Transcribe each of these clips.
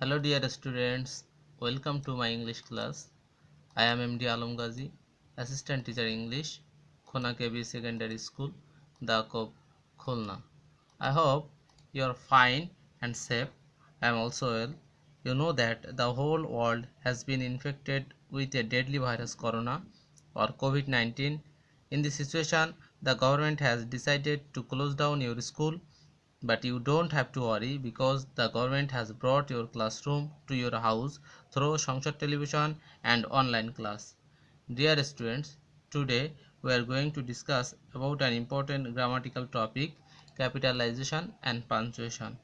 Hello dear students, welcome to my English class. I am MD Alam Ghazi, Assistant Teacher English, Khona KB Secondary School, Dakop, Khulna. I hope you are fine and safe. I am also well. You know that the whole world has been infected with a deadly virus corona or COVID-19. In this situation, the government has decided to close down your school, but you don't have to worry because the government has brought your classroom to your house through Sangsad television and online class. Dear students, today we are going to discuss about an important grammatical topic, capitalization and punctuation.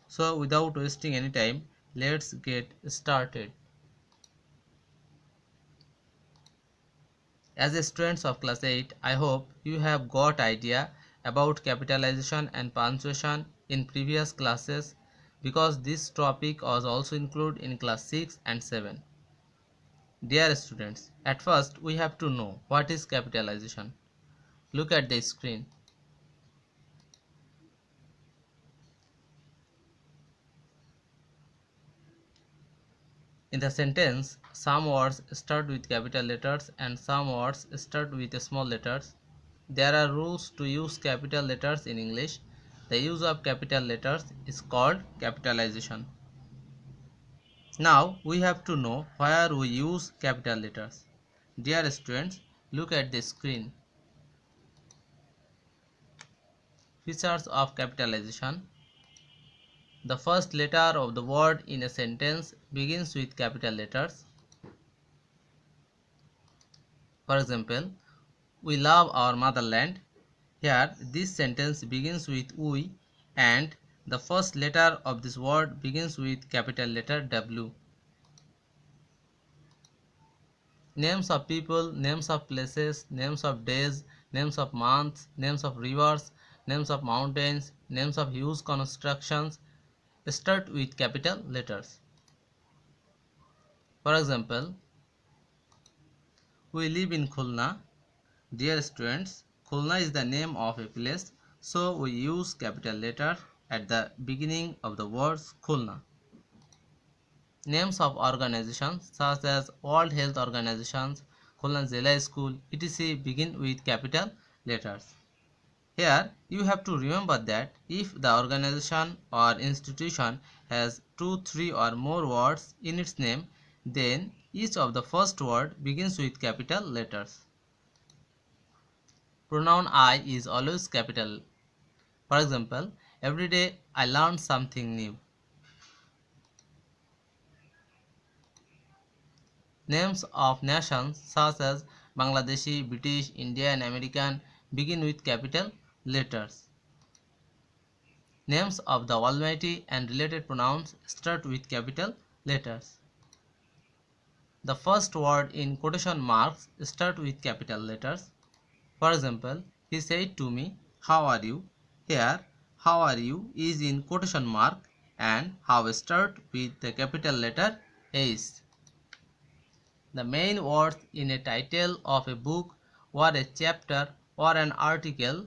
So without wasting any time, let's get started. As a students of class 8, I hope you have got idea about capitalization and punctuation in previous classes because this topic was also included in class 6 and 7. Dear students, at first we have to know what is capitalization. Look at the screen. In the sentence, some words start with capital letters and some words start with small letters. There are rules to use capital letters in English. The use of capital letters is called capitalization. Now we have to know where we use capital letters. Dear students, look at the screen. Features of capitalization. The first letter of the word in a sentence begins with capital letters. For example, we love our motherland. Here, this sentence begins with we and the first letter of this word begins with capital letter W. Names of people, names of places, names of days, names of months, names of rivers, names of mountains, names of huge constructions start with capital letters. For example, we live in Khulna. Dear students, Khulna is the name of a place, so we use capital letter at the beginning of the words Khulna. Names of organizations such as World Health Organizations, Khulna Zilla School, etc. begin with capital letters. Here you have to remember that if the organization or institution has 2, 3 or more words in its name, then each of the first word begins with capital letters. Pronoun I is always capital. For example, every day I learn something new. Names of nations such as Bangladeshi, British, Indian, American begin with capital letters. Names of the Almighty and related pronouns start with capital letters. The first word in quotation marks start with capital letters. For example, he said to me, "How are you?" Here, "how are you" is in quotation mark and how start with the capital letter H. The main words in a title of a book or a chapter or an article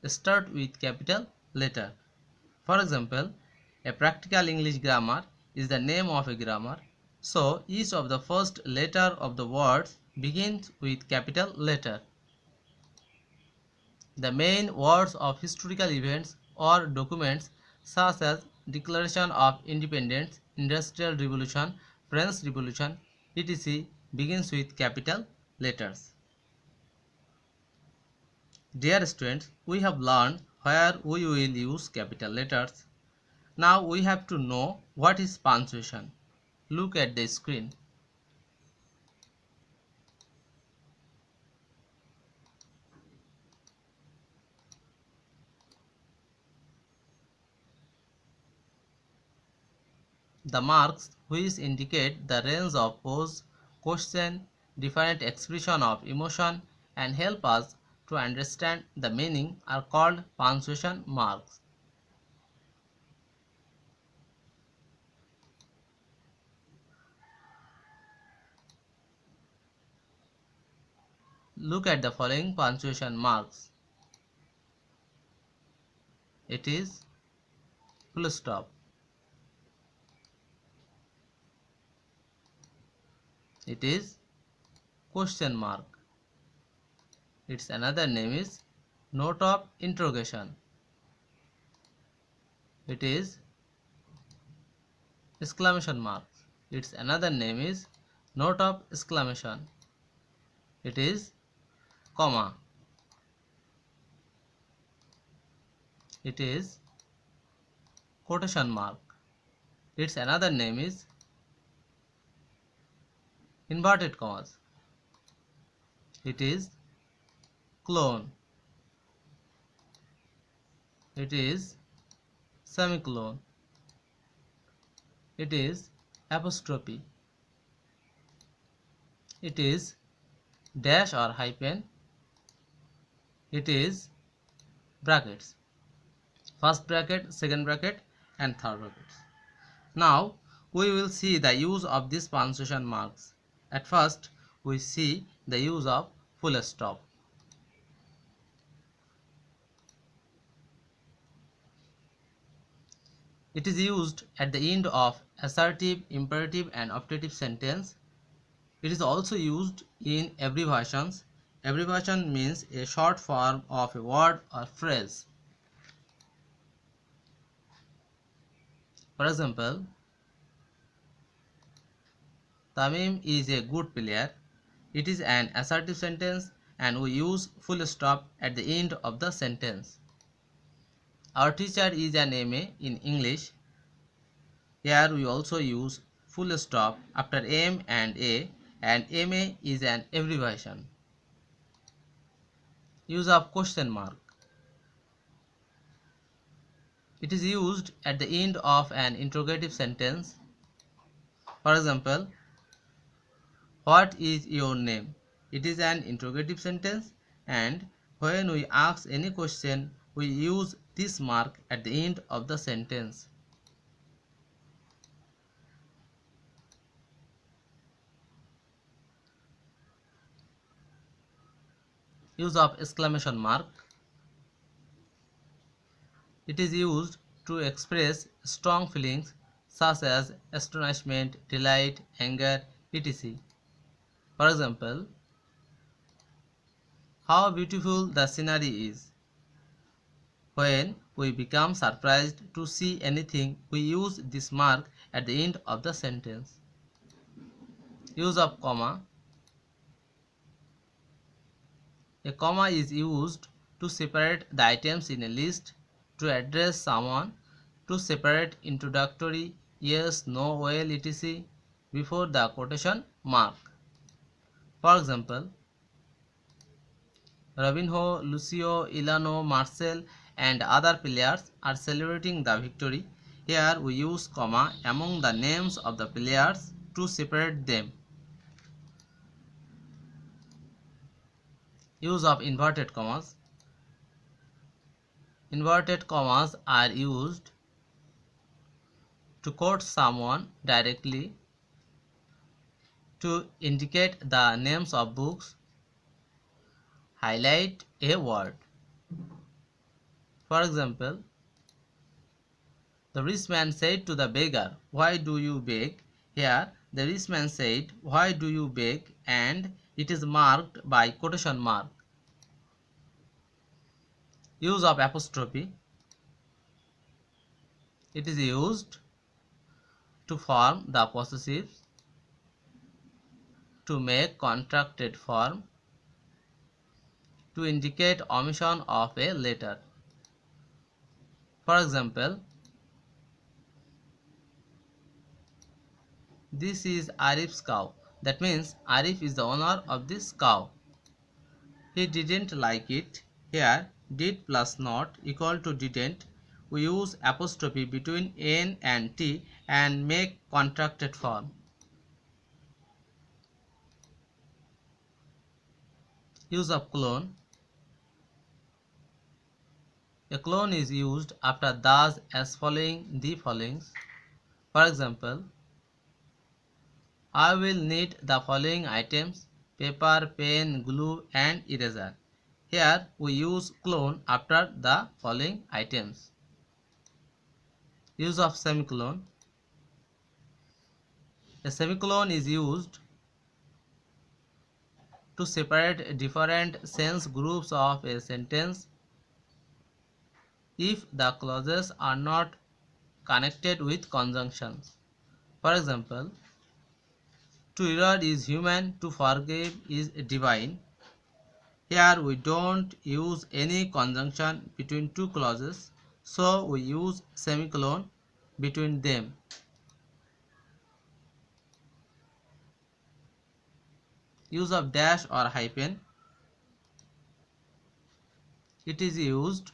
start with capital letter. For example, a practical English grammar is the name of a grammar, so each of the first letter of the words begins with capital letter. The main words of historical events or documents such as Declaration of Independence, Industrial Revolution, French Revolution, etc. begins with capital letters. Dear students, we have learned where we will use capital letters. Now we have to know what is punctuation. Look at the screen. The marks which indicate the range of pose, question, different expression of emotion and help us to understand the meaning are called punctuation marks. Look at the following punctuation marks. It is full stop, It is question mark. Its another name is note of interrogation. It is exclamation mark. Its another name is note of exclamation. It is comma. It is quotation mark. Its another name is inverted commas. It is clone. It is semicolon. It is apostrophe. It is dash or hyphen. It is brackets. First bracket, second bracket and third brackets. Now we will see the use of these punctuation marks. At first we see the use of full stop. It is used at the end of assertive, imperative and optative sentence. It is also used in abbreviations. Abbreviation means a short form of a word or phrase. For example, Tamim is a good player. It is an assertive sentence and we use full stop at the end of the sentence. Our teacher is an MA in English. Here we also use full stop after M and A, and MA is an abbreviation. Use of question mark. It is used at the end of an interrogative sentence. For example, what is your name? It is an interrogative sentence, and when we ask any question, we use this mark at the end of the sentence. Use of exclamation mark. It is used to express strong feelings such as astonishment, delight, anger, etc. For example, how beautiful the scenery is. When we become surprised to see anything, we use this mark at the end of the sentence. Use of comma. A comma is used to separate the items in a list, to address someone, to separate introductory yes, no, well, etc. before the quotation mark. For example, Robinho, Lucio, Ilano, Marcel and other players are celebrating the victory. Here we use comma among the names of the players to separate them. Use of inverted commas. Inverted commas are used to quote someone directly, to indicate the names of books, highlight a word. For example, the rich man said to the beggar, "Why do you beg?" Here, the rich man said, "Why do you beg?" and it is marked by quotation mark. Use of apostrophe. It is used to form the possessives, to make contracted form, to indicate omission of a letter. For example, this is Arif's cow. That means Arif is the owner of this cow. He didn't like it. Here, did plus not equal to didn't. We use apostrophe between N and T and make contracted form. Use of clone. A clone is used after thus, as following, the following. For example, I will need the following items: paper, pen, glue and eraser. Here we use clone after the following items. Use of semicolon. A semicolon is used to separate different sense groups of a sentence if the clauses are not connected with conjunctions. For example, to err is human, to forgive is divine. Here we don't use any conjunction between two clauses, so we use semicolon between them. Use of dash or hyphen. It is used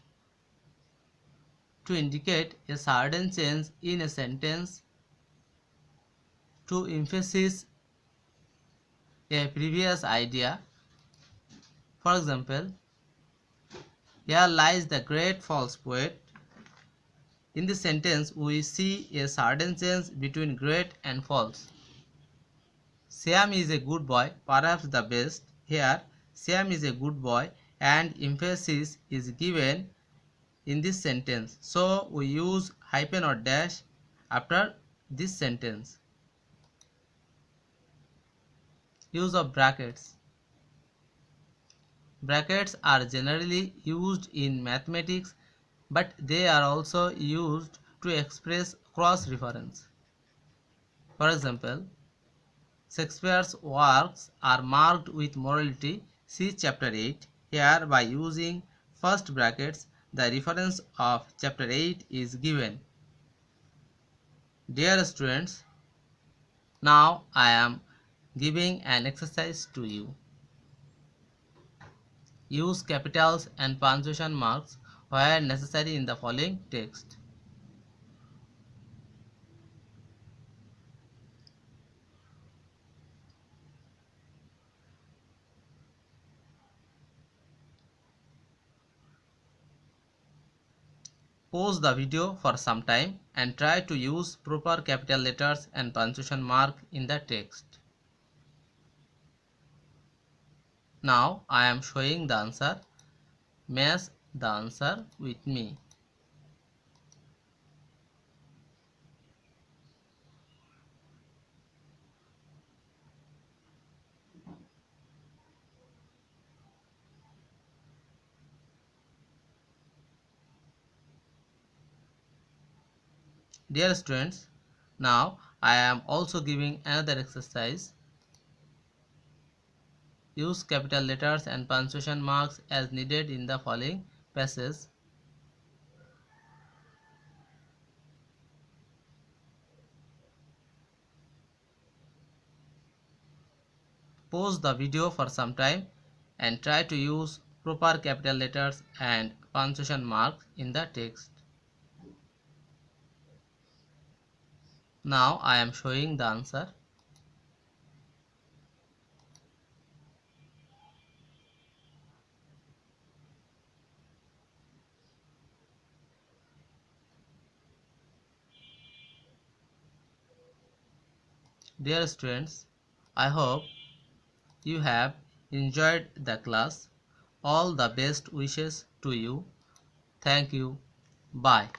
to indicate a certain change in a sentence, to emphasize a previous idea. For example, here lies the great false poet. In this sentence, we see a certain change between great and false. Sam is a good boy, perhaps the best. Here, Sam is a good boy and emphasis is given in this sentence. So, we use hyphen or dash after this sentence. Use of brackets. Brackets are generally used in mathematics, but they are also used to express cross-reference. For example, Shakespeare's works are marked with morality. See chapter 8. Here, by using first brackets, the reference of chapter 8 is given. Dear students, now I am giving an exercise to you. Use capitals and punctuation marks where necessary in the following text. Pause the video for some time and try to use proper capital letters and punctuation mark in the text. Now I am showing the answer. Match the answer with me. Dear students, now I am also giving another exercise. Use capital letters and punctuation marks as needed in the following passage. Pause the video for some time and try to use proper capital letters and punctuation marks in the text. Now I am showing the answer. Dear students, I hope you have enjoyed the class. All the best wishes to you. Thank you. Bye.